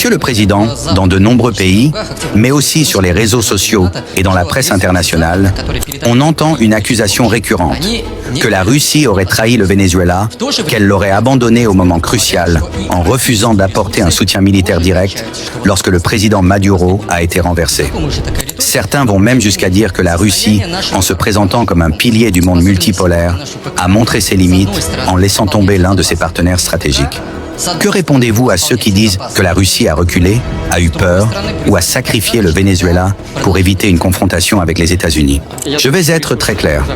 Monsieur le Président, dans de nombreux pays, mais aussi sur les réseaux sociaux et dans la presse internationale, on entend une accusation récurrente que la Russie aurait trahi le Venezuela, qu'elle l'aurait abandonné au moment crucial en refusant d'apporter un soutien militaire direct lorsque le président Maduro a été renversé. Certains vont même jusqu'à dire que la Russie, en se présentant comme un pilier du monde multipolaire, a montré ses limites en laissant tomber l'un de ses partenaires stratégiques. Que répondez-vous à ceux qui disent que la Russie a reculé, a eu peur ou a sacrifié le Venezuela pour éviter une confrontation avec les États-Unis? Je vais être très clair.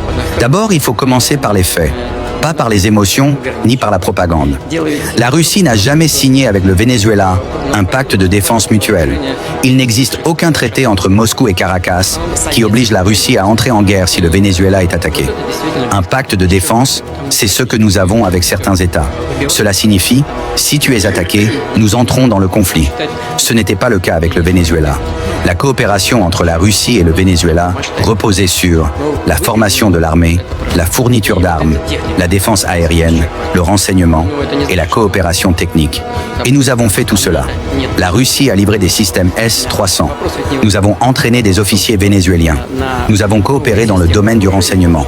D'abord, il faut commencer par les faits, pas par les émotions ni par la propagande. La Russie n'a jamais signé avec le Venezuela un pacte de défense mutuelle. Il n'existe aucun traité entre Moscou et Caracas qui oblige la Russie à entrer en guerre si le Venezuela est attaqué. Un pacte de défense, c'est ce que nous avons avec certains États. Cela signifie, si tu es attaqué, nous entrons dans le conflit. Ce n'était pas le cas avec le Venezuela. La coopération entre la Russie et le Venezuela reposait sur la formation de l'armée, la fourniture d'armes, la défense aérienne, le renseignement et la coopération technique. Et nous avons fait tout cela. La Russie a livré des systèmes S-300. Nous avons entraîné des officiers vénézuéliens. Nous avons coopéré dans le domaine du renseignement.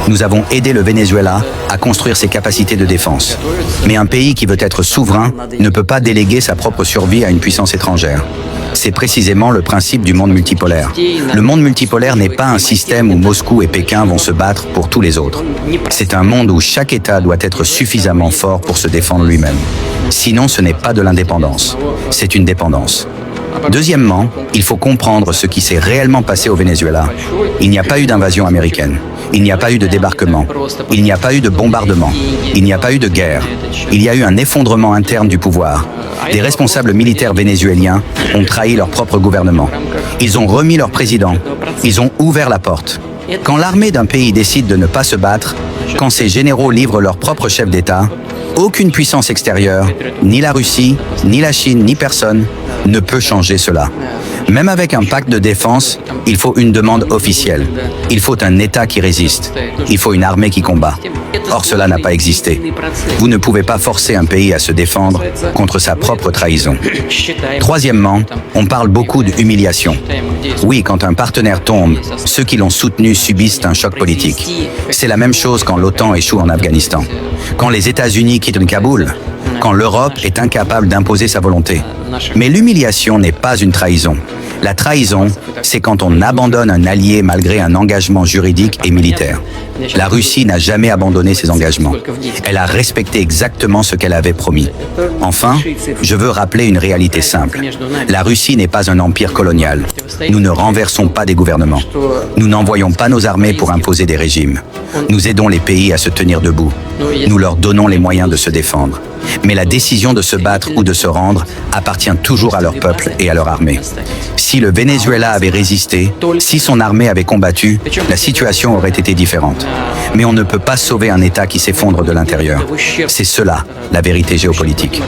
Nous avons aidé le Venezuela à construire ses capacités de défense. Mais un pays qui veut être souverain ne peut pas déléguer sa propre survie à une puissance étrangère. C'est précisément le principe du monde multipolaire. Le monde multipolaire n'est pas un système où Moscou et Pékin vont se battre pour tous les autres. C'est un monde où chaque État doit être suffisamment fort pour se défendre lui-même. Sinon, ce n'est pas de l'indépendance, c'est une dépendance. Deuxièmement, il faut comprendre ce qui s'est réellement passé au Venezuela. Il n'y a pas eu d'invasion américaine. Il n'y a pas eu de débarquement. Il n'y a pas eu de bombardement. Il n'y a pas eu de guerre. Il y a eu un effondrement interne du pouvoir. Des responsables militaires vénézuéliens ont trahi leur propre gouvernement. Ils ont remis leur président. Ils ont ouvert la porte. Quand l'armée d'un pays décide de ne pas se battre, quand ses généraux livrent leur propre chef d'État, aucune puissance extérieure, ni la Russie, ni la Chine, ni personne, ne peut changer cela. Même avec un pacte de défense, il faut une demande officielle. Il faut un État qui résiste. Il faut une armée qui combat. Or, cela n'a pas existé. Vous ne pouvez pas forcer un pays à se défendre contre sa propre trahison. Troisièmement, on parle beaucoup d'humiliation. Oui, quand un partenaire tombe, ceux qui l'ont soutenu subissent un choc politique. C'est la même chose quand l'OTAN échoue en Afghanistan. Quand les États-Unis quittent Kaboul, quand l'Europe est incapable d'imposer sa volonté. Mais l'humiliation n'est pas une trahison. La trahison, c'est quand on abandonne un allié malgré un engagement juridique et militaire. La Russie n'a jamais abandonné ses engagements. Elle a respecté exactement ce qu'elle avait promis. Enfin, je veux rappeler une réalité simple. La Russie n'est pas un empire colonial. Nous ne renversons pas des gouvernements. Nous n'envoyons pas nos armées pour imposer des régimes. Nous aidons les pays à se tenir debout. Nous leur donnons les moyens de se défendre. Mais la décision de se battre ou de se rendre appartient toujours à leur peuple et à leur armée. Si le Venezuela avait résisté, si son armée avait combattu, la situation aurait été différente. Mais on ne peut pas sauver un État qui s'effondre de l'intérieur. C'est cela, la vérité géopolitique.